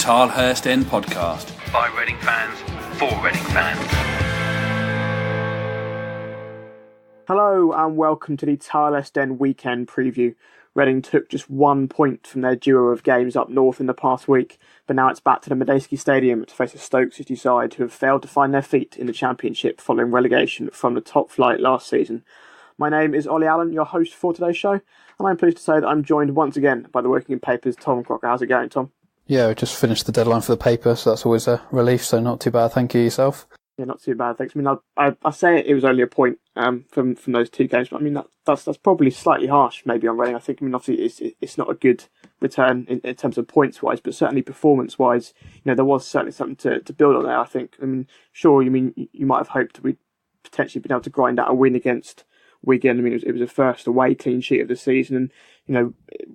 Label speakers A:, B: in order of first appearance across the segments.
A: Tilehurst End podcast
B: by Reading fans for Reading fans.
C: Hello and welcome to the Tilehurst End weekend preview. Reading took just 1 point from their duo of games up north in the past week, but now it's back to the Madejski Stadium to face a Stoke City side who have failed to find their feet in the Championship following relegation from the top flight last season. My name is Olly Allen, your host for today's show, and I'm pleased to say that I'm joined once again by the Wokingham paper's Tom Crocker. How's it going, Tom?
D: Yeah, we just finished the deadline for the paper, so that's always a relief, so not too bad. Thank you, yourself.
C: Yeah, not too bad, thanks. I mean, I say it was only a point from those two games, but I mean that's probably slightly harsh maybe on Reading. I think, obviously it's not a good return in terms of points wise, but certainly performance wise, there was certainly something to build on there. I think. I mean, sure, you might have hoped that we'd potentially been able to grind out a win against Wigan. I mean, it was a first away clean sheet of the season, and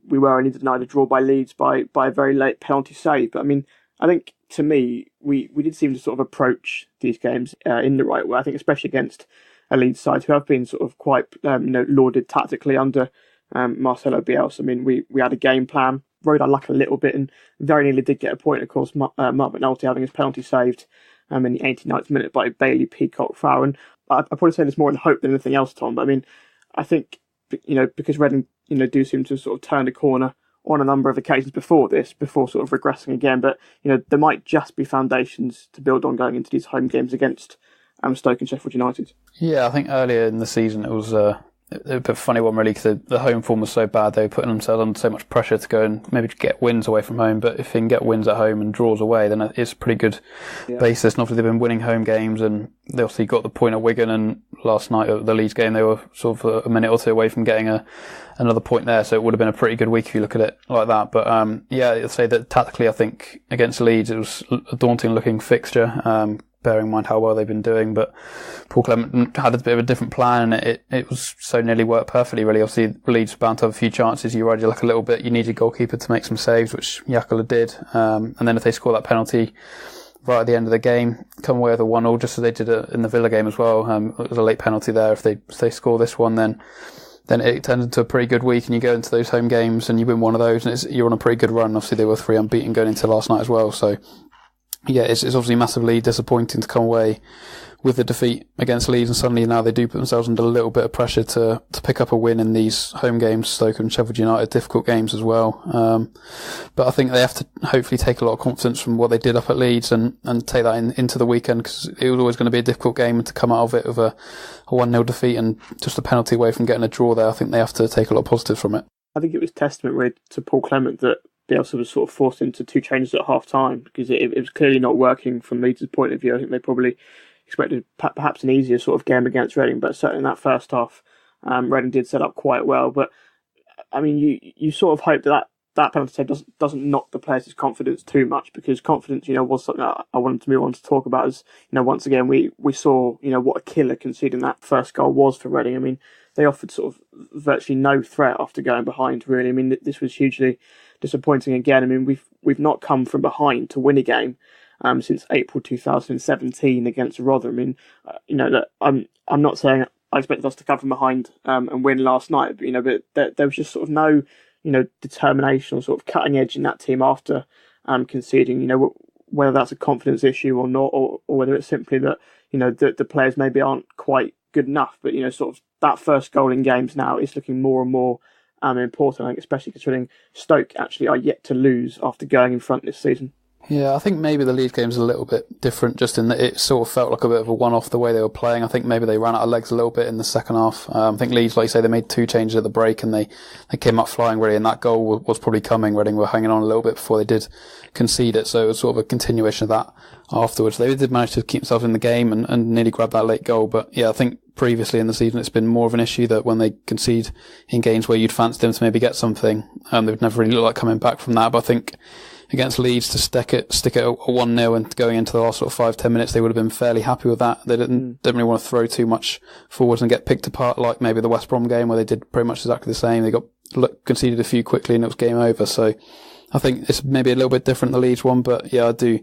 C: we were only denied a draw by Leeds by a very late penalty save. But I mean, I think to me, we did seem to sort of approach these games in the right way. I think especially against a Leeds side who have been sort of quite lauded tactically under Marcelo Bielsa. I mean, we had a game plan, rode our luck a little bit, and very nearly did get a point. Of course, Mark McNulty having his penalty saved in the 89th minute by Bailey Peacock Farrell. And I'd probably say this more in hope than anything else, Tom. But I mean, I think because Reading do seem to sort of turn the corner on a number of occasions before sort of regressing again. But there might just be foundations to build on going into these home games against Stoke and Sheffield United.
D: Yeah, I think earlier in the season it was a bit of a funny one really, because the home form was so bad. They were putting themselves under so much pressure to go and maybe get wins away from home. But if they can get wins at home and draws away, then it's a pretty good basis. And obviously they've been winning home games, and they obviously got the point at Wigan, and last night at the Leeds game they were sort of a minute or two away from getting another point there. So it would have been a pretty good week if you look at it like that. But I'd say that tactically I think against Leeds it was a daunting looking fixture, bearing in mind how well they've been doing. But Paul Clement had a bit of a different plan, and it was so nearly worked perfectly, really. Obviously, Leeds were bound to have a few chances. You ride your luck a little bit. You need your goalkeeper to make some saves, which Jakola did. And then if they score that penalty right at the end of the game, come away with a 1-1, just as they did in the Villa game as well. It was a late penalty there. If they score this one, then it turns into a pretty good week, and you go into those home games and you win one of those, and you're on a pretty good run. Obviously, they were 3 unbeaten going into last night as well. So yeah, it's obviously massively disappointing to come away with the defeat against Leeds, and suddenly now they do put themselves under a little bit of pressure to pick up a win in these home games, Stoke and Sheffield United, difficult games as well. But I think they have to hopefully take a lot of confidence from what they did up at Leeds and take that into the weekend, because it was always going to be a difficult game, and to come out of it with a 1-0 defeat and just a penalty away from getting a draw there, I think they have to take a lot of positives from it.
C: I think it was testament really to Paul Clement that Bielsa was sort of forced into 2 changes at half time, because it was clearly not working from Leeds' point of view. I think they probably expected perhaps an easier sort of game against Reading, but certainly in that first half, Reading did set up quite well. But I mean, you sort of hope that penalty save doesn't knock the players' confidence too much, because confidence, was something that I wanted to move on to talk about. As once again we saw what a killer conceding that first goal was for Reading. I mean, they offered sort of virtually no threat after going behind. Really, I mean, this was hugely disappointing again. I mean, we've not come from behind to win a game since April 2017 against Rotherham. I mean, I'm not saying I expected us to come from behind and win last night, but there was just sort of no determination or sort of cutting edge in that team after conceding. Whether that's a confidence issue or not, or whether it's simply that the players maybe aren't quite good enough. But sort of that first goal in games now is looking more and more important, I think, especially considering Stoke actually are yet to lose after going in front this season.
D: Yeah, I think maybe the Leeds game's a little bit different, just in that it sort of felt like a bit of a one-off the way they were playing. I think maybe they ran out of legs a little bit in the second half. I think Leeds, like you say, they made 2 changes at the break, and they came up flying really, and that goal was probably coming. Reading were hanging on a little bit before they did concede it, so it was sort of a continuation of that afterwards. They did manage to keep themselves in the game and nearly grab that late goal, but yeah, I think previously in the season it's been more of an issue that when they concede in games where you'd fancy them to maybe get something, they've never really looked like coming back from that. But I think against Leeds to stick it at a 1-0 and going into the last sort of 5-10 minutes, they would have been fairly happy with that. They didn't really want to throw too much forwards and get picked apart like maybe the West Brom game where they did pretty much exactly the same. They conceded a few quickly and it was game over. So I think it's maybe a little bit different the Leeds one, but yeah, I do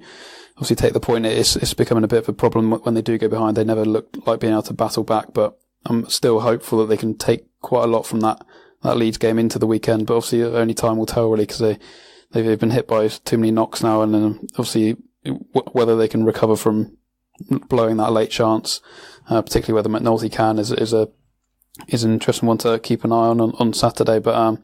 D: obviously take the point. It's becoming a bit of a problem when they do go behind. They never look like being able to battle back, but I'm still hopeful that they can take quite a lot from that Leeds game into the weekend. But obviously only time will tell really, because they they've been hit by too many knocks now, and then obviously whether they can recover from blowing that late chance, particularly whether McNulty can, is an interesting one to keep an eye on Saturday. But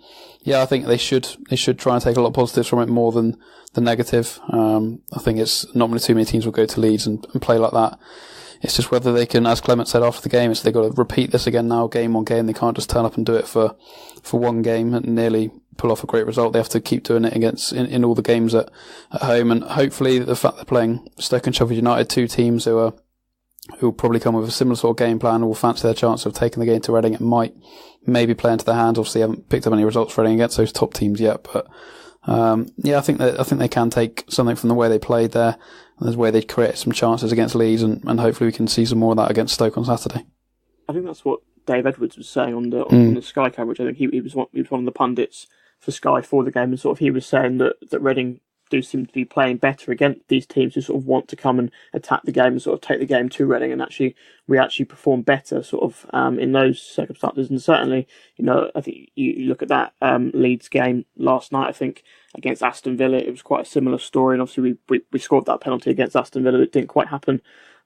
D: I think they should try and take a lot of positives from it more than the negative. I think it's not too many teams will go to Leeds and play like that. It's just whether they can, as Clement said after the game, they've got to repeat this again now, game on game. They can't just turn up and do it for one game and nearly pull off a great result. They have to keep doing it in all the games at home. And hopefully the fact they're playing Stoke and Sheffield United, two teams who will probably come with a similar sort of game plan, will fancy their chance of taking the game to Reading. It might maybe play into their hands. Obviously, they haven't picked up any results for Reading against those top teams yet, but I think they can take something from the way they played there, and the way they create some chances against Leeds, and hopefully we can see some more of that against Stoke on Saturday.
C: I think that's what Dave Edwards was saying on the Sky coverage. I think he was one of the pundits for Sky for the game, and sort of he was saying that Reading do seem to be playing better against these teams who sort of want to come and attack the game and sort of take the game to Reading, and we actually perform better sort of in those circumstances. And certainly, I think you look at that Leeds game last night, I think against Aston Villa, it was quite a similar story, and obviously we scored that penalty against Aston Villa that didn't quite happen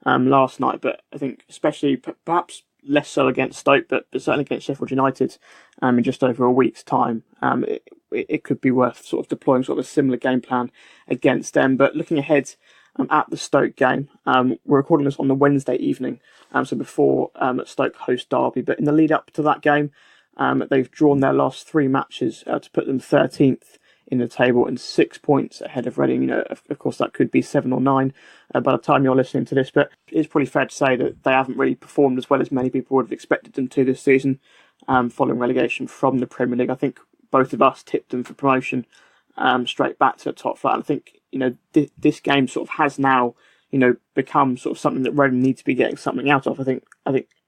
C: last night, but I think especially perhaps less so against Stoke, but certainly against Sheffield United in just over a week's time, it could be worth sort of deploying sort of a similar game plan against them. But looking ahead at the Stoke game, we're recording this on the Wednesday evening, so before Stoke host Derby. But in the lead up to that game, they've drawn their last three matches to put them 13th in the table and 6 points ahead of Reading. Of course, that could be 7 or 9 by the time you're listening to this, but it's probably fair to say that they haven't really performed as well as many people would have expected them to this season, following relegation from the Premier League. I think both of us tipped them for promotion straight back to the top flight. I think this game sort of has now become sort of something that Reading need to be getting something out of. I think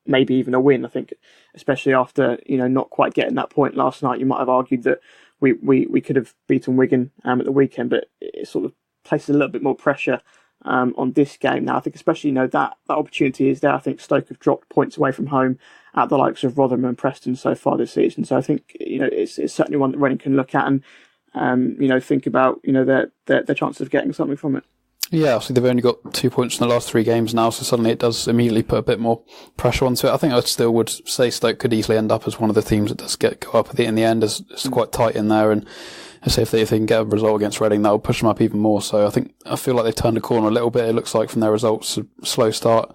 C: maybe even a win. I think especially after not quite getting that point last night, you might have argued that we could have beaten Wigan at the weekend, but it sort of places a little bit more pressure on this game now. I think especially that opportunity is there. I think Stoke have dropped points away from home at the likes of Rotherham and Preston so far this season. So I think it's certainly one that Reading can look at and think about their chances of getting something from it. Yeah,
D: obviously they've only got 2 points in the last 3 games now, so suddenly it does immediately put a bit more pressure onto it. I think I still would say Stoke could easily end up as one of the teams that does go up in the end. It's quite tight in there, and I say if they can get a result against Reading, that'll push them up even more. So I feel like they've turned a corner a little bit. It looks like from their results, a slow start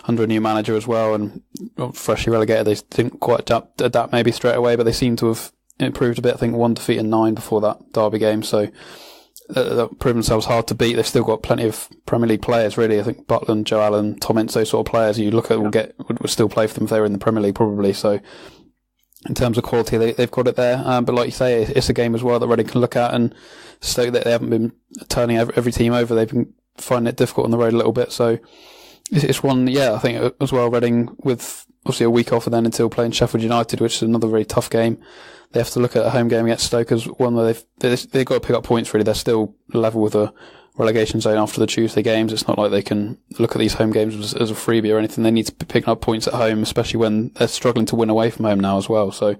D: under a new manager as well, and freshly relegated. They didn't quite adapt maybe straight away, but they seem to have improved a bit. I think 1 defeat and 9 before that Derby game. So they've proven themselves hard to beat. They've still got plenty of Premier League players, really. I think Butland, Joe Allen, Tom Ince, those sort of players you look at would still play for them if they were in the Premier League, probably. So in terms of quality, they've got it there. But like you say, it's a game as well that Reading can look at, and Stoke, that they haven't been turning every team over. They've been finding it difficult on the road a little bit. So it's one, I think as well, Reading with obviously a week off and then until playing Sheffield United, which is another very tough game. They have to look at a home game against Stoke as one where they've got to pick up points, really. They're still level with a relegation zone after the Tuesday games. It's not like they can look at these home games as a freebie or anything. They need to be picking up points at home, especially when they're struggling to win away from home now as well. So,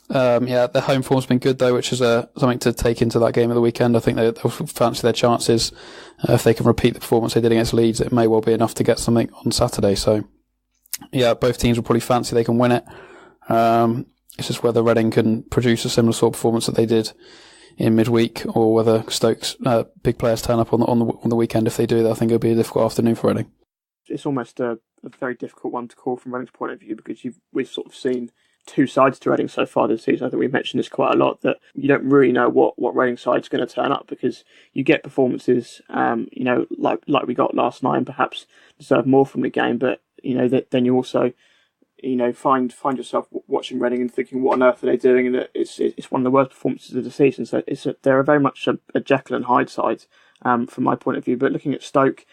D: their home form's been good though, which is something to take into that game of the weekend. I think they'll fancy their chances. If they can repeat the performance they did against Leeds, it may well be enough to get something on Saturday. So, both teams will probably fancy they can win it. It's just whether Reading can produce a similar sort of performance that they did in midweek, or whether Stoke's big players turn up on the weekend. If they do that, I think it'll be a difficult afternoon for Reading.
C: It's almost a very difficult one to call from Reading's point of view, because we've sort of seen two sides to Reading so far this season. I think we've mentioned this quite a lot, that you don't really know what Reading side's going to turn up, because you get performances, like we got last night, and perhaps deserve more from the game, but then you also find yourself watching Reading and thinking, what on earth are they doing? And that it's one of the worst performances of the season. So they're very much a Jekyll and Hyde side from my point of view. But looking at Stoke,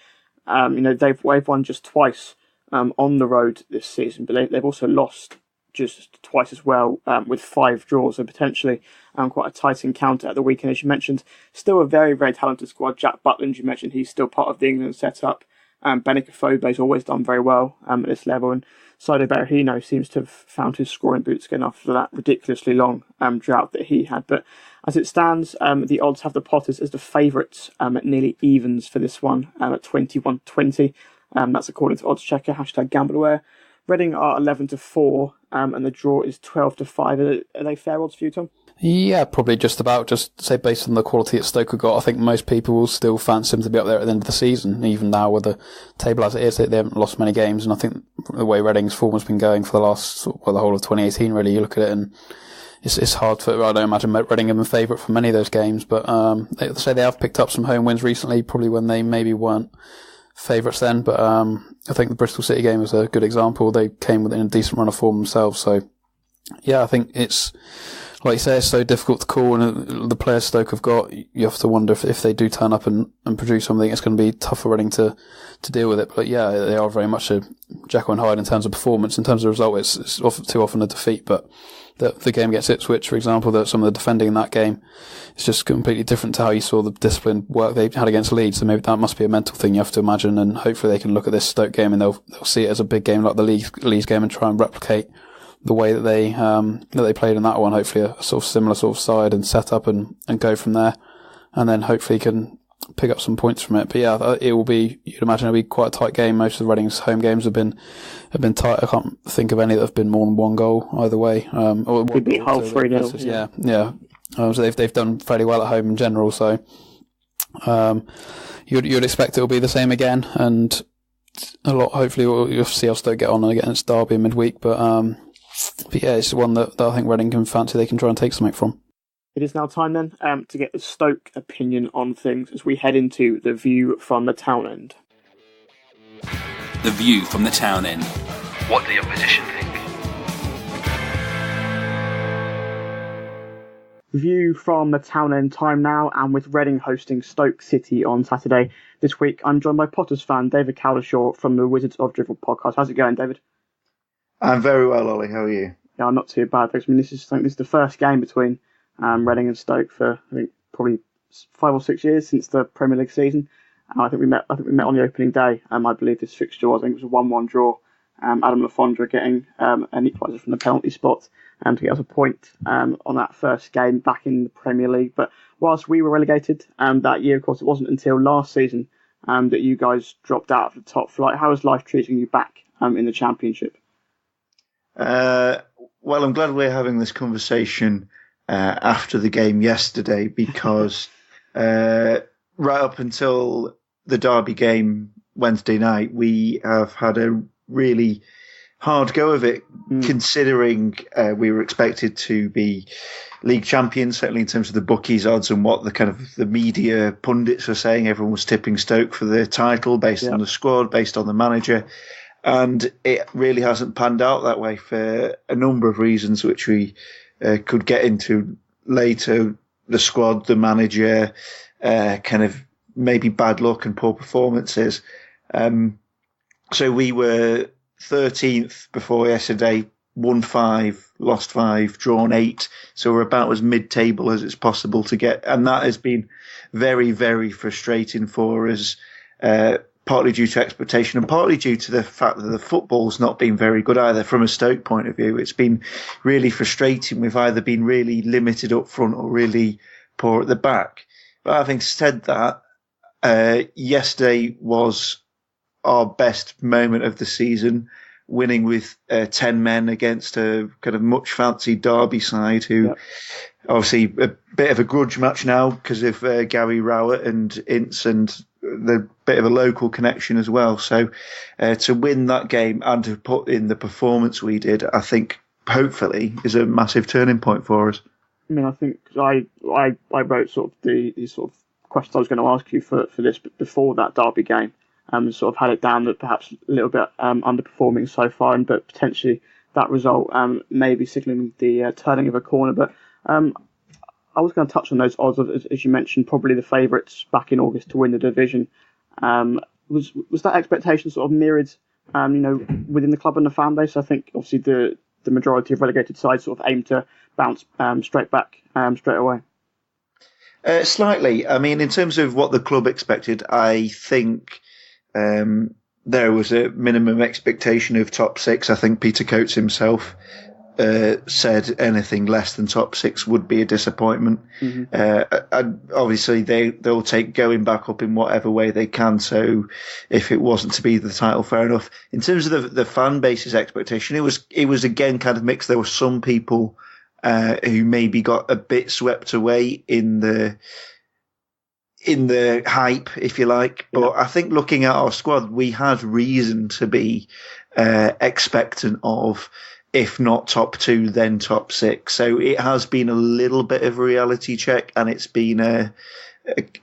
C: they've won just twice on the road this season, but they've also lost just twice as well, with 5 draws. So potentially quite a tight encounter at the weekend, as you mentioned. Still a very, very talented squad. Jack Butland, you mentioned, he's still part of the England setup. Benik Afobe's always done very well at this level, and Saido Berahino seems to have found his scoring boots again after that ridiculously long drought that he had. But as it stands, the odds have the Potters as the favourites at nearly evens for this one at 21-20. That's according to Odds Checker, #GambleAware. Reading are 11-4, and the draw is 12-5. Are they fair odds for you, Tom?
D: Yeah, probably just about. Just say based on the quality that Stoke have got, I think most people will still fancy them to be up there at the end of the season, even now with the table as it is. They haven't lost many games, and I think the way Reading's form has been going for the last, the whole of 2018, really, you look at it and it's hard for, I don't imagine Reading have been favourite for many of those games, but they say they have picked up some home wins recently, probably when they maybe weren't favourites then, but I think the Bristol City game was a good example. They came within a decent run of form themselves, so yeah, I think it's, like you say, it's so difficult to call, and the players Stoke have got, you have to wonder if they do turn up and produce something, it's going to be tough for Reading to deal with it. But yeah, they are very much a Jekyll and Hyde in terms of performance. In terms of result, it's too often a defeat, but the game against Ipswich, for example, that some of the defending in that game is just completely different to how you saw the disciplined work they had against Leeds. So maybe that must be a mental thing you have to imagine, and hopefully they can look at this Stoke game and they'll see it as a big game like the Leeds game and try and replicate the way that they played in that one. Hopefully a sort of similar sort of side and set up and go from there, and then hopefully can pick up some points from it. But yeah, it will be, you'd imagine it'll be quite a tight game. Most of the Reading's home games have been tight. I can't think of any that have been more than one goal either way. Or
C: could be half 3-0.
D: Yeah. So they've done fairly well at home in general. So you'd expect it will be the same again, and a lot. Hopefully you'll see how Stoke get on against Derby in midweek. But yeah, it's one that I think Reading can fancy. They can try and take something from.
C: It is now time then to get the Stoke opinion on things as we head into the view from the town end.
A: The view from the town end.
B: What the opposition think.
C: View from the town end time now, and with Reading hosting Stoke City on Saturday this week, I'm joined by Potters fan David Cowlishaw from the Wizards of Drivel podcast. How's it going, David?
E: I'm very well, Ollie. How are you?
C: Yeah, I'm not too bad, thanks. I mean, this is the first game between Reading and Stoke for, I think, probably 5 or 6 years since the Premier League season. I think we met on the opening day. I believe this fixture was, I think it was a 1-1 draw. Adam Lafondra getting an equaliser from the penalty spot to get us a point on that first game back in the Premier League. But whilst we were relegated that year, of course, it wasn't until last season that you guys dropped out of the top flight. How is life treating you back in the Championship?
E: Well, I'm glad we're having this conversation after the game yesterday, because right up until the Derby game Wednesday night, we have had a really hard go of it, considering we were expected to be league champions, certainly in terms of the bookies odds and what the kind of the media pundits were saying. Everyone was tipping Stoke for the title based on the squad, based on the manager. And it really hasn't panned out that way for a number of reasons, which we could get into later. The squad, the manager, kind of maybe bad luck and poor performances. So we were 13th before yesterday, won 5, lost 5, drawn 8. So we're about as mid-table as it's possible to get. And that has been very, very frustrating for us. Partly due to expectation and partly due to the fact that the football's not been very good either from a Stoke point of view. It's been really frustrating. We've either been really limited up front or really poor at the back. But having said that, yesterday was our best moment of the season, winning with 10 men against a kind of much fancied Derby side who obviously a bit of a grudge match now because of Gary Rowett and Ince and the bit of a local connection as well. So to win that game and to put in the performance we did, I think hopefully is a massive turning point for us.
C: I mean, I think I wrote sort of the sort of questions I was going to ask you for this before that Derby game, sort of had it down that perhaps a little bit underperforming so far, but potentially that result may be signalling the turning of a corner. But I was going to touch on those odds, as you mentioned, probably the favourites back in August to win the division. Was that expectation sort of mirrored, within the club and the fan base? I think obviously the majority of relegated sides sort of aim to bounce straight back straight away.
E: Slightly. I mean, in terms of what the club expected, I think there was a minimum expectation of top six. I think Peter Coates himself said anything less than top six would be a disappointment. Obviously, they'll take going back up in whatever way they can. So, if it wasn't to be the title, fair enough. In terms of the fan base's expectation, it was again kind of mixed. There were some people who maybe got a bit swept away in the hype, if you like. But I think looking at our squad, we had reason to be expectant of, if not top two, then top six. So it has been a little bit of a reality check, and it's been a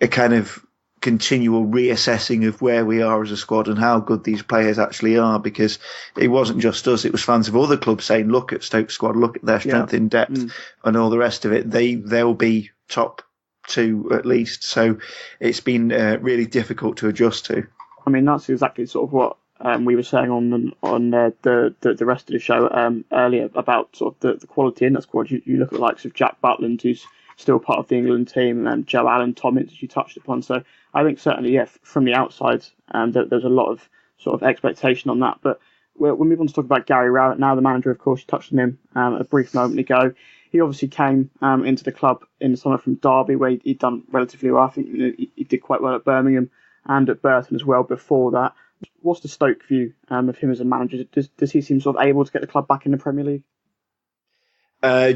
E: kind of continual reassessing of where we are as a squad and how good these players actually are, because it wasn't just us, it was fans of other clubs saying, look at Stoke squad, look at their strength in depth and all the rest of it. They'll be top two at least. So it's been really difficult to adjust to.
C: I mean, that's exactly sort of what we were saying on the rest of the show earlier about sort of the quality in that squad. You look at the likes of Jack Butland, who's still part of the England team, and Joe Allen, Tom Ince, as you touched upon. So I think certainly, from the outside, there's a lot of sort of expectation on that. But we'll move on to talk about Gary Rowett now, the manager. Of course, you touched on him a brief moment ago. He obviously came into the club in the summer from Derby, where he'd done relatively well. I think he did quite well at Birmingham and at Burton as well before that. What's the Stoke view of him as a manager? Does he seem sort of able to get the club back in the Premier League?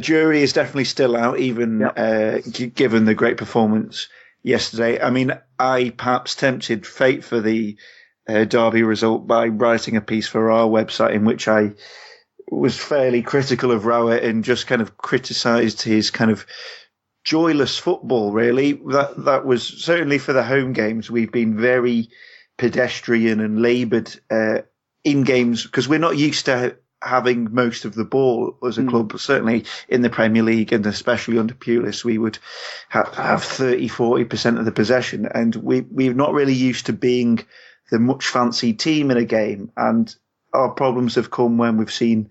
E: Jury is definitely still out, even given the great performance yesterday. I mean, I perhaps tempted fate for the Derby result by writing a piece for our website in which I was fairly critical of Rowett and just kind of criticised his kind of joyless football, really. That was certainly for the home games. We've been very pedestrian and laboured in games because we're not used to having most of the ball as a club. Certainly in the Premier League, and especially under Pulis, we would have 30-40% of the possession, and we're not really used to being the much fancied team in a game. And our problems have come when we've seen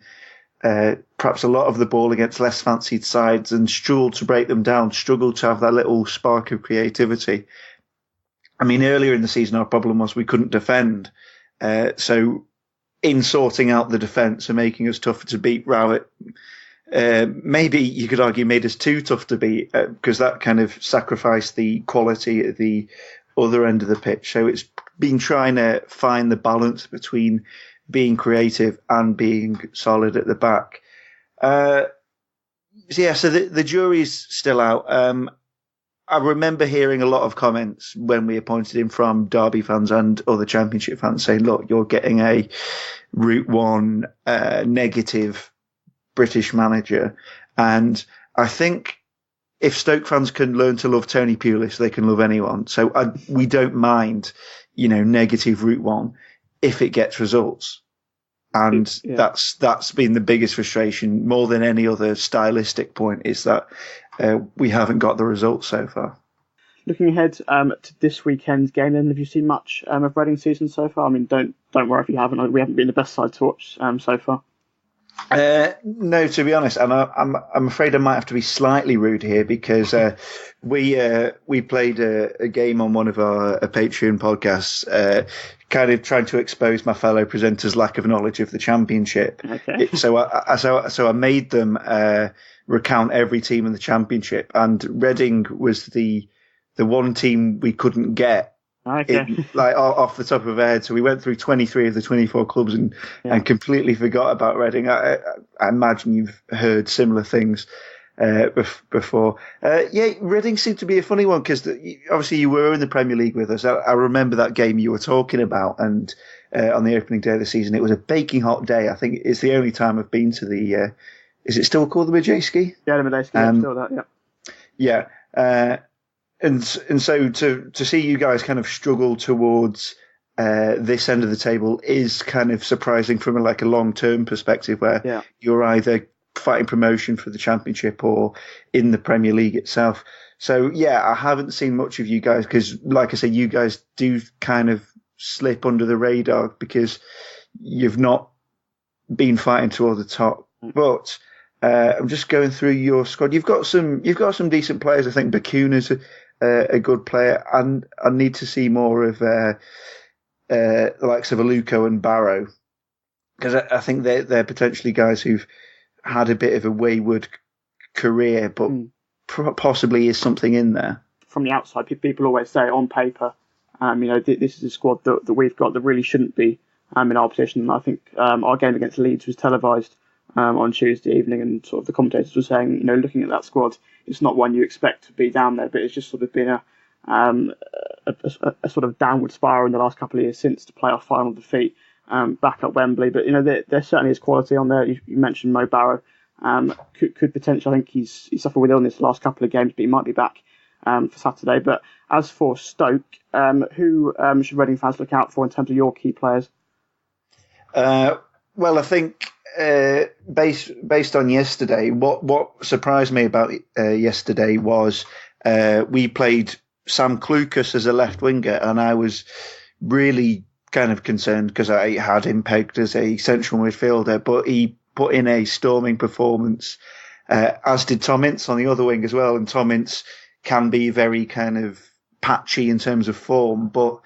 E: perhaps a lot of the ball against less fancied sides and struggled to break them down, struggled to have that little spark of creativity. I mean, earlier in the season, our problem was we couldn't defend. So in sorting out the defence and making us tougher to beat, Rowett, maybe you could argue made us too tough to beat, because that kind of sacrificed the quality at the other end of the pitch. So it's been trying to find the balance between being creative and being solid at the back. So the jury's still out. I remember hearing a lot of comments when we appointed him from Derby fans and other Championship fans saying, look, you're getting a Route 1 negative British manager. And I think if Stoke fans can learn to love Tony Pulis, they can love anyone. So we don't mind, negative Route 1 if it gets results. And that's been the biggest frustration, more than any other stylistic point, is that we haven't got the results so far.
C: Looking ahead to this weekend's game, then, have you seen much of Reading's season so far? I mean, don't worry if you haven't. We haven't been the best side to watch so far.
E: No, to be honest, and I'm afraid I might have to be slightly rude here, because we played a game on one of our Patreon podcasts, kind of trying to expose my fellow presenters' lack of knowledge of the Championship.
C: Okay.
E: So I made them recount every team in the Championship, and Reading was the one team we couldn't get.
C: Okay.
E: Off the top of our head. So we went through 23 of the 24 clubs and completely forgot about Reading. I imagine you've heard similar things before. Reading seemed to be a funny one, because obviously you were in the Premier League with us. I remember that game you were talking about, and on the opening day of the season, it was a baking hot day. I think it's the only time I've been to the, is it still called the Madejski?
C: Yeah, the Madejski, still that,
E: yeah. Yeah. And so to see you guys kind of struggle towards this end of the table is kind of surprising from a long-term perspective, where you're either fighting promotion for the Championship or in the Premier League itself. So, I haven't seen much of you guys because, like I said, you guys do kind of slip under the radar because you've not been fighting toward the top. But I'm just going through your squad. You've got some decent players. I think Bakuna's a good player, and I need to see more of the likes of Aluko and Barrow, because I think they're potentially guys who've had a bit of a wayward career, but possibly is something in there.
C: From the outside, people always say on paper, this is a squad that we've got that really shouldn't be in our position. And I think our game against Leeds was televised on Tuesday evening, and sort of the commentators were saying, looking at that squad, it's not one you expect to be down there, but it's just sort of been a sort of downward spiral in the last couple of years since the playoff final defeat back at Wembley. But there certainly is quality on there. You mentioned Mo Barrow. Could potentially, I think he's suffered with illness the last couple of games, but he might be back for Saturday. But as for Stoke, who should Reading fans look out for in terms of your key players?
E: Well, I think based on yesterday, what surprised me about yesterday was we played Sam Clucas as a left winger, and I was really kind of concerned because I had him pegged as a central midfielder, but he put in a storming performance, as did Tom Ince on the other wing as well. And Tom Ince can be very kind of patchy in terms of form, but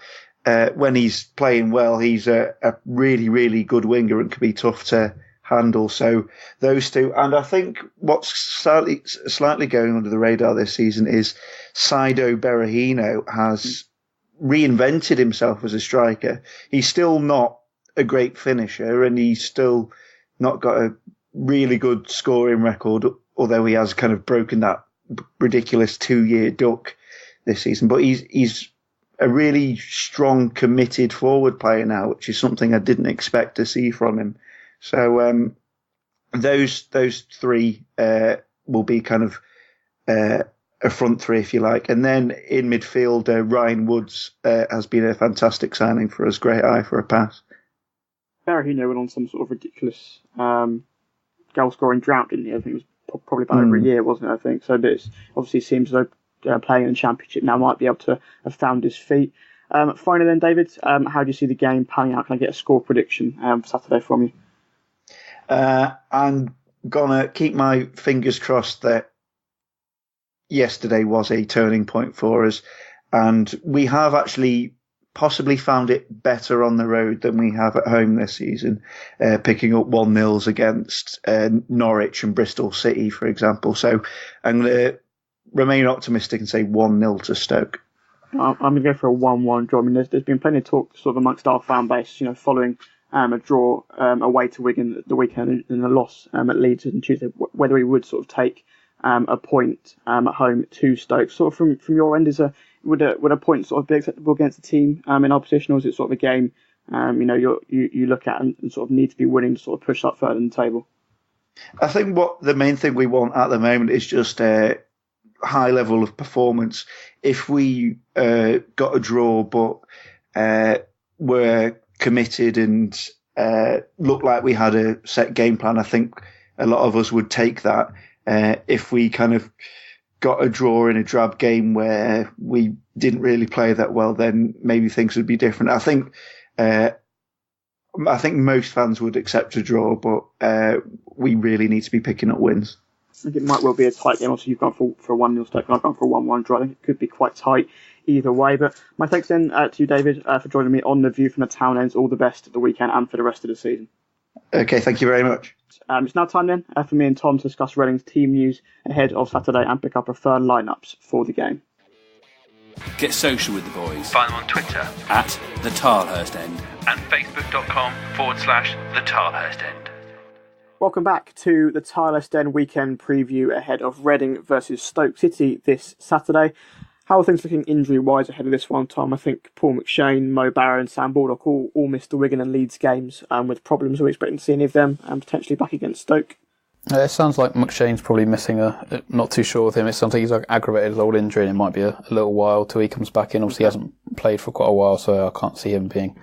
E: when he's playing well, he's a really, really good winger and can be tough to handle. So those two. And I think what's slightly going under the radar this season is Saido Berahino has reinvented himself as a striker. He's still not a great finisher, and he's still not got a really good scoring record, although he has kind of broken that ridiculous 2-year duck this season. But he's a really strong, committed forward player now, which is something I didn't expect to see from him. So those three will be kind of a front three, if you like. And then in midfield, Ryan Woods has been a fantastic signing for us. Great eye for a pass.
C: Berahino went on some sort of ridiculous goal-scoring drought, didn't he? I think it was probably about over a year, wasn't it? I think so. But it obviously seems as though playing in the Championship now might be able to have found his feet. Finally, then, David, how do you see the game panning out? Can I get a score prediction for Saturday from you?
E: I'm gonna keep my fingers crossed that yesterday was a turning point for us, and we have actually possibly found it better on the road than we have at home this season, picking up 1-0s against Norwich and Bristol City, for example. So I'm going to remain optimistic and say 1-0 to Stoke.
C: I'm going to go for a 1-1 draw. I mean, there's been plenty of talk sort of amongst our fan base, following a draw away to Wigan at the weekend and a loss at Leeds on Tuesday, whether we would sort of take a point at home to Stoke. Sort of from your end, would a point sort of be acceptable against a team in our position, or is it sort of a game you look at and sort of need to be winning to sort of push up further in the table?
E: I think what the main thing we want at the moment is just a high level of performance. If we got a draw but were committed and looked like we had a set game plan, I think a lot of us would take that. If we kind of got a draw in a drab game where we didn't really play that well, then maybe things would be different. I think most fans would accept a draw, but we really need to be picking up wins.
C: I think it might well be a tight game. Also, you've gone for a 1-0 Stoke, and I've gone for a 1-1 draw. I think it could be quite tight either way. But my thanks then to you, David, for joining me on The View from the Town Ends. All the best at the weekend and for the rest of the season.
E: Okay, thank you very much.
C: It's now time then for me and Tom to discuss Reading's team news ahead of Saturday and pick up preferred lineups for the game.
A: Get social with the boys.
B: Find them on Twitter
A: at the Tilehurst End
B: and facebook.com/the Tilehurst End.
C: Welcome back to the Tilehurst End weekend preview ahead of Reading versus Stoke City this Saturday. How are things looking injury-wise ahead of this one, Tom? I think Paul McShane, Mo Barrow and Sam Baldock all missed the Wigan and Leeds games with problems. Are we expecting to see any of them potentially back against Stoke?
D: It sounds like McShane's probably missing not too sure with him. It sounds like he's aggravated his old injury and it might be a little while till he comes back in. Obviously he hasn't played for quite a while, so I can't see him being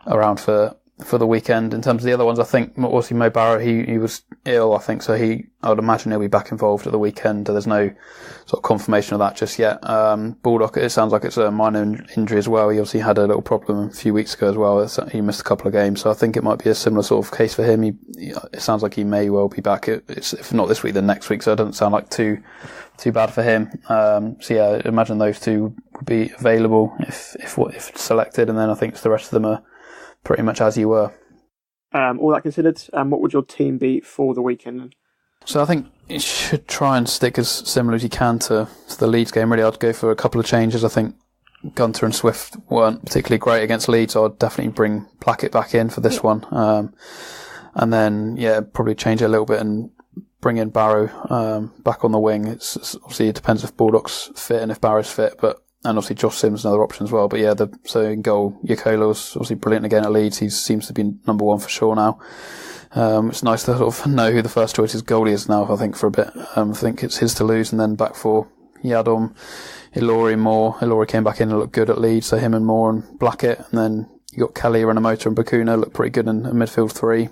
D: around for the weekend. In terms of the other ones, I think obviously Mo Barrow, he was ill, I think, so I would imagine he'll be back involved at the weekend. There's no sort of confirmation of that just yet. Baldock, it sounds like it's a minor injury as well. He obviously had a little problem a few weeks ago as well. He missed a couple of games, so I think it might be a similar sort of case for him. It sounds like he may well be back. If not this week, then next week, so it doesn't sound like too bad for him. So yeah, I imagine those two would be available if selected, and then I think the rest of them are pretty much as you were.
C: All that considered, what would your team be for the weekend?
D: So I think you should try and stick as similar as you can to the Leeds game. Really, I'd go for a couple of changes. I think Gunter and Swift weren't particularly great against Leeds, so I'd definitely bring Plackett back in for this one. And then, probably change it a little bit and bring in Barrow back on the wing. It's obviously, it depends if Baldock's fit and if Barrow's fit, and obviously Josh Sims is another option as well. But so in goal, Yakola's obviously brilliant again at Leeds. He seems to be number one for sure now. It's nice to sort of know who the first choice's goalie is now, I think, for a bit. I think it's his to lose, and then back for Yadom, Ilori, Moore. Ilori came back in and looked good at Leeds, so him and Moore and Blackett. And then you got Kelly, Renamotor and Bakuna looked pretty good in a midfield three.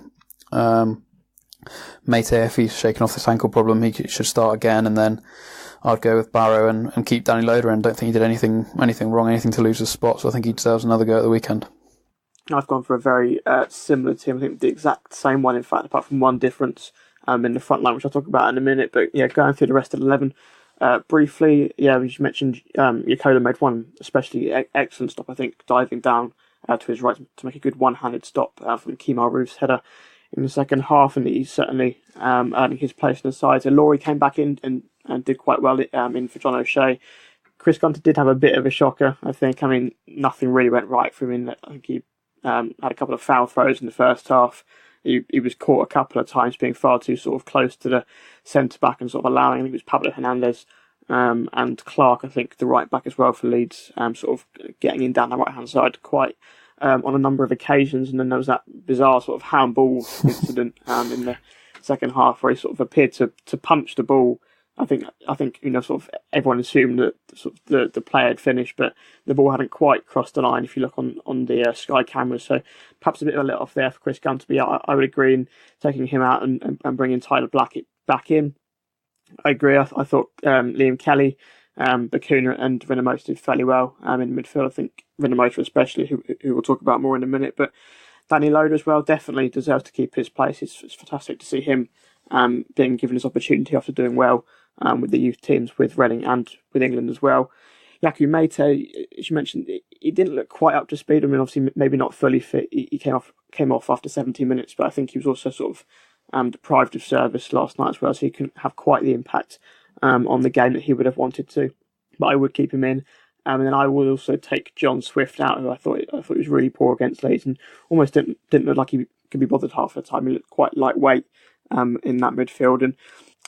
D: Mate, if he's shaken off this ankle problem, he should start again. And then I'd go with Barrow and keep Danny Loader in. Don't think he did anything wrong, anything to lose his spot, so I think he deserves another go at the weekend.
C: I've gone for a very similar team. I think the exact same one, in fact, apart from one difference in the front line, which I'll talk about in a minute. But going through the rest of the 11 briefly, as you mentioned, Yakola made one especially excellent stop, I think, diving down to his right to make a good one-handed stop from Kemar Roof's header in the second half, and he's certainly earning his place in the side. So Laurie came back in and did quite well in for John O'Shea. Chris Gunter did have a bit of a shocker, I think. I mean, nothing really went right for him. I think he had a couple of foul throws in the first half. He was caught a couple of times being far too sort of close to the centre-back and sort of allowing, I think it was Pablo Hernandez and Clark, I think, the right-back as well for Leeds, sort of getting in down the right-hand side quite on a number of occasions. And then there was that bizarre sort of handball incident in the second half where he sort of appeared to punch the ball. I think sort of everyone assumed that sort of the play had finished, but the ball hadn't quite crossed the line if you look on the Sky cameras. So perhaps a bit of a let off there for Chris Gunter. I would agree in taking him out and bringing Tyler Blackett back in. I agree. I thought Liam Kelly, Bakuna and Renamotor did fairly well in midfield. I think Renamotor especially, who we'll talk about more in a minute. But Danny Loader as well definitely deserves to keep his place. It's fantastic to see him being given his opportunity after doing well with the youth teams, with Reading and with England as well. Yaku Mate, as you mentioned, he didn't look quite up to speed. I mean, obviously, maybe not fully fit. He came off after 70 minutes, but I think he was also sort of deprived of service last night as well, so he couldn't have quite the impact on the game that he would have wanted to. But I would keep him in. And then I would also take John Swift out, who I thought he was really poor against Leeds and almost didn't look like he could be bothered half the time. He looked quite lightweight in that midfield. And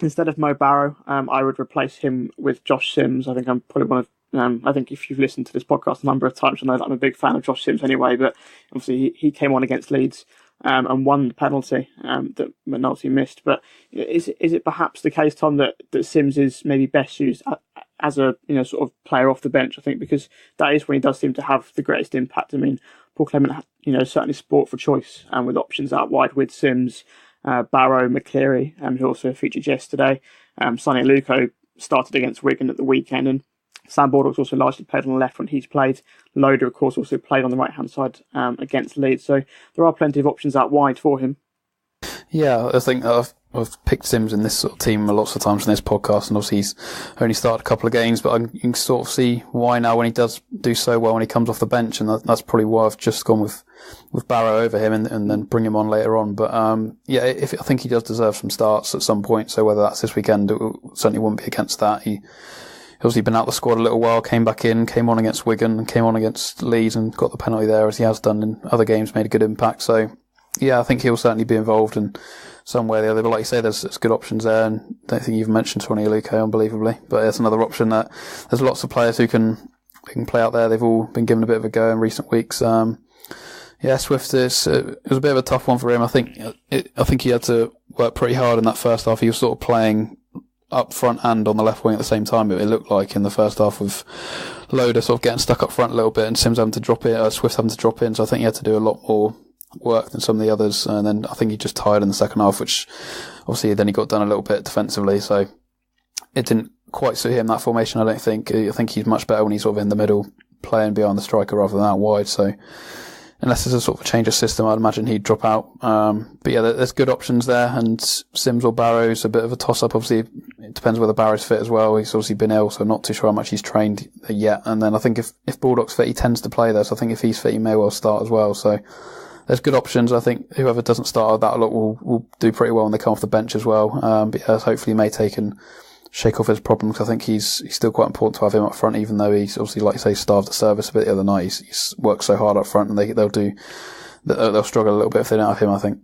C: instead of Mo Barrow, I would replace him with Josh Sims. I think I'm probably one of I think if you've listened to this podcast a number of times, I know that I'm a big fan of Josh Sims anyway, but obviously he came on against Leeds and won the penalty that McNulty missed. But is it perhaps the case, Tom, that Sims is maybe best used as a sort of player off the bench? I think because that is when he does seem to have the greatest impact. I mean, Paul Clement, certainly sport for choice with options out wide with Sims, Barrow, McCleary, who also featured yesterday. Sonny Luco started against Wigan at the weekend, and Sam Baldock's also largely played on the left when he's played. Loader, of course, also played on the right-hand side against Leeds. So there are plenty of options out wide for him.
D: Yeah, I think I've picked Sims in this sort of team lots of times in this podcast, and obviously he's only started a couple of games, but you can sort of see why now when he does do so well when he comes off the bench, and that's probably why I've just gone with Barrow over him and then bring him on later on. But I think he does deserve some starts at some point, so whether that's this weekend, it certainly wouldn't be against that. He's obviously been out of the squad a little while, came back in, came on against Wigan, and came on against Leeds and got the penalty there, as he has done in other games, made a good impact. So yeah, I think he'll certainly be involved in some way or the other. But like you say, there's good options there, and I don't think you've mentioned Sonny Luco, unbelievably. But it's another option that there's lots of players who can play out there. They've all been given a bit of a go in recent weeks. Swift it was a bit of a tough one for him. I think he had to work pretty hard in that first half. He was sort of playing up front and on the left wing at the same time, it looked like in the first half, with Loader sort of getting stuck up front a little bit and Sims having to drop in, Swift having to drop in. So I think he had to do a lot more work than some of the others, and then I think he just tired in the second half, which obviously then he got done a little bit defensively, so it didn't quite suit him, that formation. I don't think. I think he's much better when he's sort of in the middle playing behind the striker rather than out wide. So unless there's a sort of a change of system, I'd imagine he'd drop out. But yeah, there's good options there, and Sims or Barrow's a bit of a toss-up. Obviously, it depends whether Barrow's fit as well. He's obviously been ill, so I'm not too sure how much he's trained yet. And then I think if Baldock's fit, he tends to play there, so I think if he's fit, he may well start as well. So there's good options. I think whoever doesn't start that a lot will do pretty well when they come off the bench as well. But yeah, hopefully he may take and shake off his problems. I think he's still quite important to have him up front, even though he's obviously, like you say, starved the service a bit the other night. He's worked so hard up front, and they'll struggle a little bit if they don't have him, I think.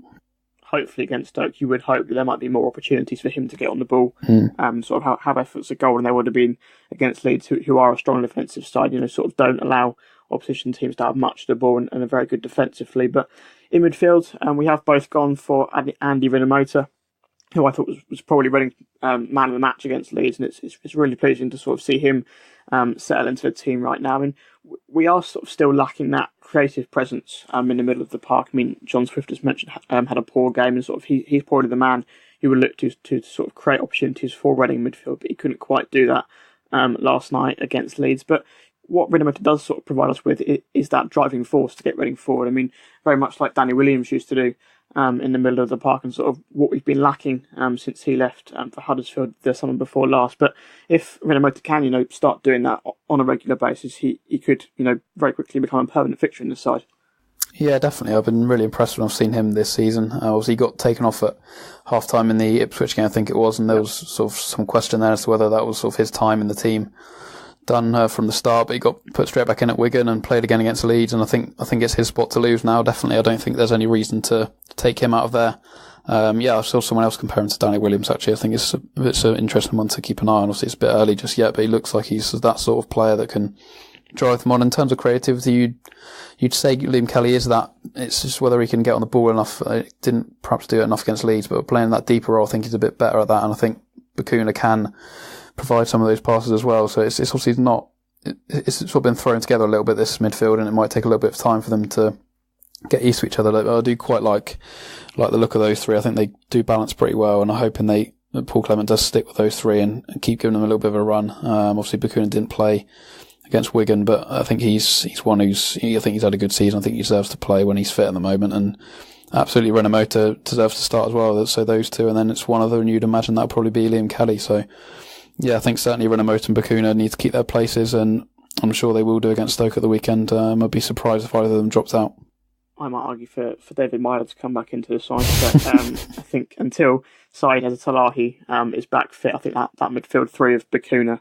C: Hopefully against Stoke, you would hope that there might be more opportunities for him to get on the ball, sort of have efforts at goal, and there would have been against Leeds, who are a strong defensive side, sort of don't allow opposition teams to have much of the ball and are very good defensively. But in midfield, we have both gone for Andy Rinomhota, who I thought was probably running man of the match against Leeds, and it's really pleasing to sort of see him settle into the team right now. I mean, we are sort of still lacking that creative presence in the middle of the park. I mean, John Swift, as mentioned, had a poor game, and sort of he's probably the man who would look to sort of create opportunities for Reading midfield, but he couldn't quite do that last night against Leeds. But what Rinomhota does sort of provide us with is that driving force to get Reading forward. I mean, very much like Danny Williams used to do in the middle of the park, and sort of what we've been lacking since he left for Huddersfield the summer before last. But if Rinomhota can, start doing that on a regular basis, he could, very quickly become a permanent fixture in the side.
D: Yeah, definitely. I've been really impressed when I've seen him this season. Obviously, he got taken off at half-time in the Ipswich game, I think it was, and there was sort of some question there as to whether that was sort of his time in the team done from the start, but he got put straight back in at Wigan and played again against Leeds, and I think it's his spot to lose now, definitely. I don't think there's any reason to take him out of there. I saw someone else compare him to Danny Williams, actually. I think it's an interesting one to keep an eye on. Obviously, it's a bit early just yet, but he looks like he's that sort of player that can drive them on. In terms of creativity, you'd say Liam Kelly is that. It's just whether he can get on the ball enough. Didn't perhaps do it enough against Leeds, but playing that deeper role, I think he's a bit better at that, and I think Bacuna can provide some of those passes as well. So it's obviously not. It's sort of been thrown together a little bit, this midfield, and it might take a little bit of time for them to get used to each other. I do quite like the look of those three. I think they do balance pretty well, and I'm hoping that Paul Clement does stick with those three and keep giving them a little bit of a run. Obviously, Bacuna didn't play against Wigan, but I think he's one I think he's had a good season. I think he deserves to play when he's fit at the moment, and absolutely Rinomhota deserves to start as well. So those two, and then it's one other, and you'd imagine that'll probably be Liam Kelly. So yeah, I think certainly Rinomhota and Bacuna need to keep their places, and I'm sure they will do against Stoke at the weekend. I'd be surprised if either of them dropped out.
C: I might argue for David Myler to come back into the side, but I think until Saeed Hazzatalahi is back fit, I think that midfield three of Bacuna,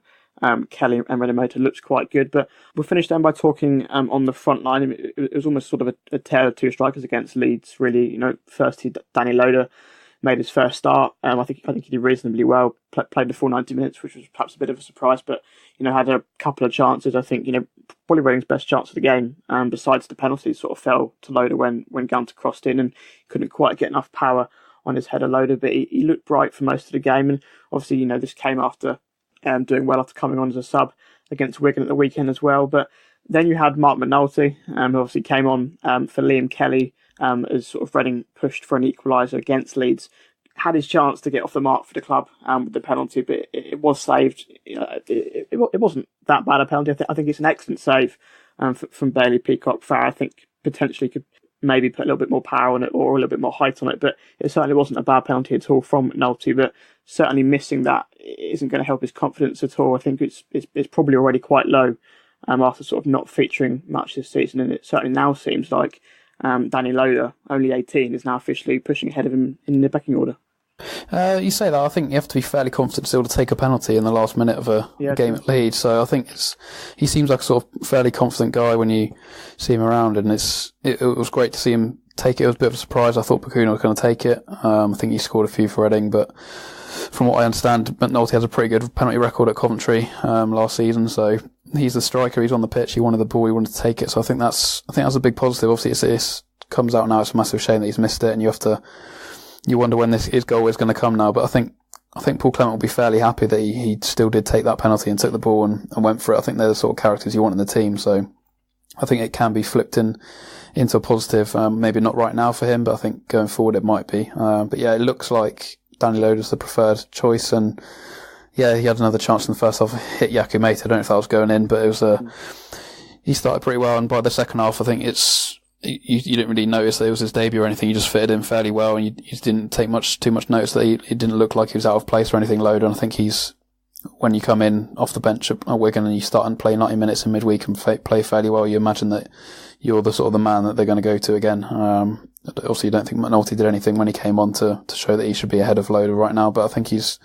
C: Kelly and Rinomhota looks quite good. But we'll finish then by talking on the front line. It was almost sort of a tale of two strikers against Leeds, really. Firstly, Danny Loader made his first start. I think he did reasonably well. Played the full 90 minutes, which was perhaps a bit of a surprise. But had a couple of chances. I think probably Reading's best chance of the game. Besides the penalty, sort of fell to Loader when Gunter crossed in and couldn't quite get enough power on his header. Loader, but he looked bright for most of the game. And obviously, this came after doing well after coming on as a sub against Wigan at the weekend as well. But then you had Mark McNulty, who obviously came on for Liam Kelly. As sort of Reading pushed for an equaliser against Leeds, had his chance to get off the mark for the club with the penalty, but it was saved. It wasn't that bad a penalty. I think it's an excellent save from Bailey Peacock. Farr, I think, potentially could maybe put a little bit more power on it or a little bit more height on it, but it certainly wasn't a bad penalty at all from McNulty. But certainly missing that isn't going to help his confidence at all. I think it's probably already quite low after sort of not featuring much this season, and it certainly now seems like Danny Loader, only 18, is now officially pushing ahead of him in the pecking order.
D: You say that. I think you have to be fairly confident still to take a penalty in the last minute of a game at Leeds. So I think he seems like a sort of fairly confident guy when you see him around, and it was great to see him take it. It was a bit of a surprise. I thought Bacuna was going to take it. I think he scored a few for Reading, but from what I understand, McNulty has a pretty good penalty record at Coventry last season. So he's the striker. He's on the pitch. He wanted the ball. He wanted to take it. So I think that's a big positive. Obviously, it comes out now. It's a massive shame that he's missed it, and you wonder when his goal is going to come now. But I think Paul Clement will be fairly happy that he still did take that penalty and took the ball and went for it. I think they're the sort of characters you want in the team. So I think it can be flipped into a positive. Maybe not right now for him, but I think going forward it might be. But yeah, it looks like Danny Loader's the preferred choice, and yeah, he had another chance in the first half. Hit Yaku Mate. I don't know if that was going in, but it was he started pretty well, and by the second half, I think it's you didn't really notice that it was his debut or anything. You just fitted in fairly well, and you just didn't take too much notice that he didn't look like he was out of place or anything. Load, and I think when you come in off the bench at Wigan and you start and play 90 minutes in midweek and play fairly well, you imagine that you're the sort of the man that they're going to go to again. Obviously, you don't think McNulty did anything when he came on to show that he should be ahead of Loader right now, but I think he's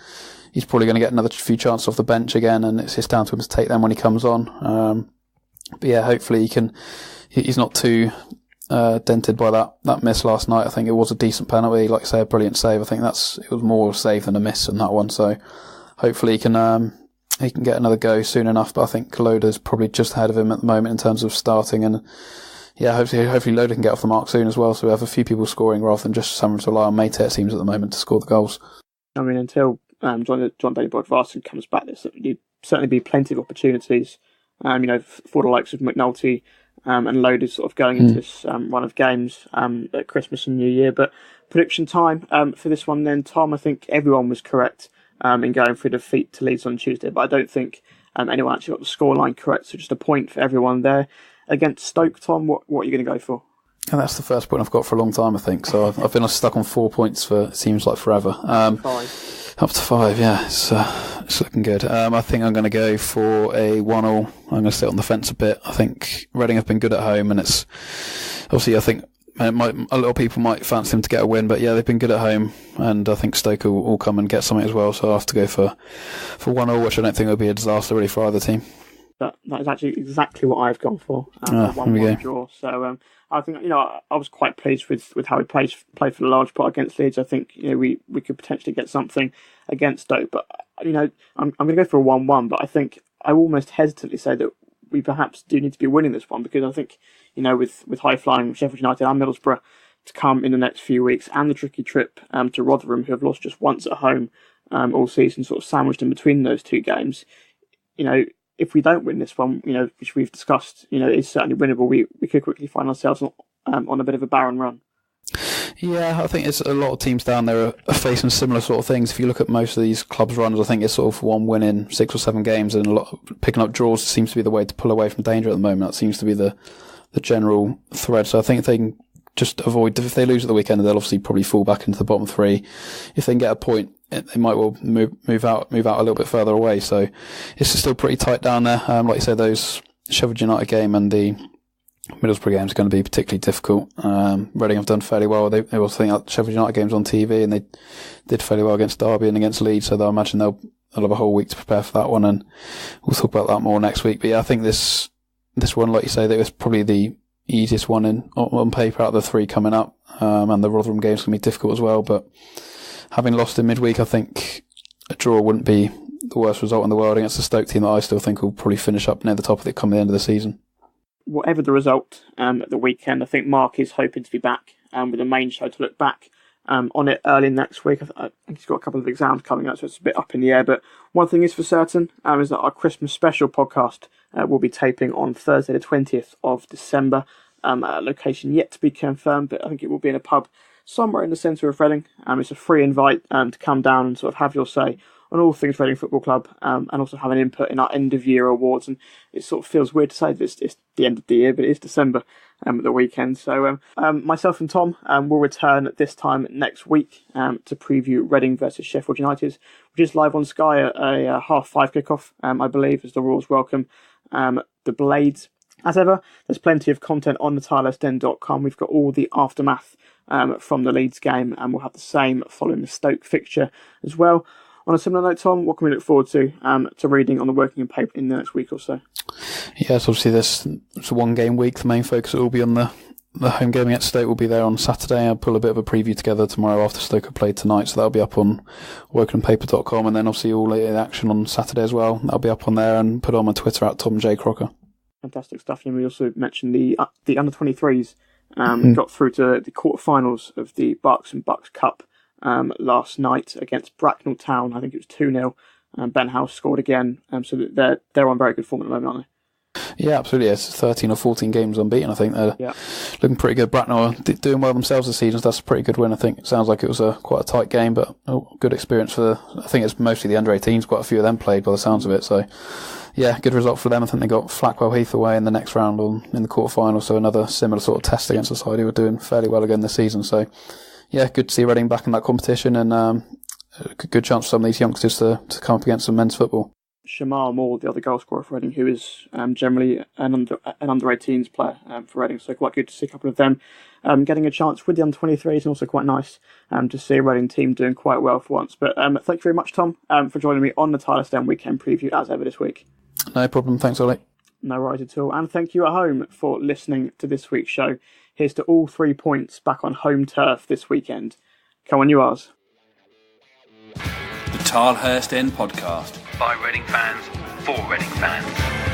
D: probably going to get another few chances off the bench again, and it's just down to him to take them when he comes on. But yeah, hopefully he's not too dented by that miss last night. I think it was a decent penalty, like I say, a brilliant save. I think it was more a save than a miss in that one. So hopefully he can get another go soon enough. But I think Loader's probably just ahead of him at the moment in terms of starting, and yeah, hopefully Loader can get off the mark soon as well. So we have a few people scoring rather than just someone to rely on Mate, it seems, at the moment to score the goals.
C: I mean, until John Bailey Bodvarsson comes back, there'll certainly be plenty of opportunities. For the likes of McNulty and Loader sort of going into this run of games at Christmas and New Year. But prediction time for this one then, Tom, I think everyone was correct in going for defeat to Leeds on Tuesday, but I don't think anyone actually got the scoreline correct, so just a point for everyone there. Against Stoke, Tom, what are you going to go for?
D: And that's the first point I've got for a long time, I think. So I've been stuck on 4 points for, it seems like forever.
C: 5.
D: Up to 5, yeah. It's looking good. I think I'm going to go for a 1-1. I'm going to sit on the fence a bit. I think Reading have been good at home, and it's obviously, I think a lot of people might fancy them to get a win, but yeah, they've been good at home, and I think Stoke will come and get something as well. So I have to go for 1-1, which I don't think will be a disaster really for either team.
C: That is actually exactly what I've gone for. 1-1 draw. So I think I was quite pleased with how he played for the large part against Leeds. I think we could potentially get something against Stoke, but I'm going to go for a 1-1. But I think I almost hesitantly say that we perhaps do need to be winning this one, because I think with high flying Sheffield United and Middlesbrough to come in the next few weeks, and the tricky trip to Rotherham, who have lost just once at home all season, sort of sandwiched in between those two games. If we don't win this one, which we've discussed, is certainly winnable. We could quickly find ourselves on a bit of a barren run.
D: Yeah, I think it's a lot of teams down there are facing similar sort of things. If you look at most of these clubs' runs, I think it's sort of one win in 6 or 7 games, and a lot of picking up draws seems to be the way to pull away from danger at the moment. That seems to be the general thread. So I think if they can just avoid, if they lose at the weekend, they'll obviously probably fall back into the bottom 3. If they can get a point, they might well move out a little bit further away. So it's still pretty tight down there. Like you said, those Sheffield United game and the Middlesbrough game is going to be particularly difficult. Reading have done fairly well. They also think that Sheffield United game's on TV, and they did fairly well against Derby and against Leeds. So I imagine they'll have a whole week to prepare for that one, and we'll talk about that more next week. But yeah, I think this one, like you say, that was probably the easiest one on paper out of the 3 coming up, and the Rotherham game's going to be difficult as well. But having lost in midweek, I think a draw wouldn't be the worst result in the world against the Stoke team that I still think will probably finish up near the top of it come the end of the season.
C: Whatever the result at the weekend, I think Mark is hoping to be back with a main show to look back on it early next week. I think he's got a couple of exams coming up, so it's a bit up in the air. But one thing is for certain is that our Christmas special podcast will be taping on Thursday the 20th of December at a location yet to be confirmed, but I think it will be in a pub somewhere in the centre of Reading. It's a free invite to come down and sort of have your say on all things Reading Football Club, and also have an input in our end of year awards. And it sort of feels weird to say that it's the end of the year, but it is December at the weekend. So myself and Tom will return at this time next week to preview Reading versus Sheffield United, which is live on Sky at a 5:30 kickoff, I believe, as the Royals welcome the Blades. As ever, there's plenty of content on the Tilehurstend.com. We've got all the aftermath from the Leeds game, and we'll have the same following the Stoke fixture as well. On a similar note, Tom, what can we look forward to reading on the Wokingham paper in the next week or so?
D: Yes, obviously it's a 1 game week. The main focus will be on the home game against Stoke. Will be there on Saturday. I'll pull a bit of a preview together tomorrow after Stoke have played tonight, so that'll be up on wokinhampaper.com, and then obviously all the action on Saturday as well. That'll be up on there, and put on my Twitter at Tom J Crocker. Fantastic
C: stuff. And we also mentioned the under-23s got through to the quarterfinals of the Berks and Bucks Cup last night against Bracknell Town. I think it was 2-0. Ben House scored again, so they're on very good form at the moment, aren't they?
D: Yeah, absolutely. It's 13 or 14 games unbeaten. I think they're looking pretty good. Bracknell are doing well themselves this season, so that's a pretty good win. I think it sounds like it was quite a tight game, but good experience for I think it's mostly the under-18s. Quite a few of them played by the sounds of it. So yeah, good result for them. I think they got Flackwell Heath away in the next round in the quarter-final, so another similar sort of test against the side who were doing fairly well again this season. So yeah, good to see Reading back in that competition, and a good chance for some of these youngsters to come up against some men's football.
C: Shamar Moore, the other goal scorer for Reading, who is generally an under-18s player for Reading, so quite good to see a couple of them getting a chance with the under-23s, and also quite nice to see a Reading team doing quite well for once. But thank you very much, Tom, for joining me on the Tilehurst End Weekend Preview as ever this week.
D: No problem, thanks Ollie.
C: No worries at all, and thank you at home for listening to this week's show. Here's to all 3 points back on home turf this weekend. Come on, you Rs.
A: The Tilehurst End Podcast.
B: By Reading fans, for Reading fans.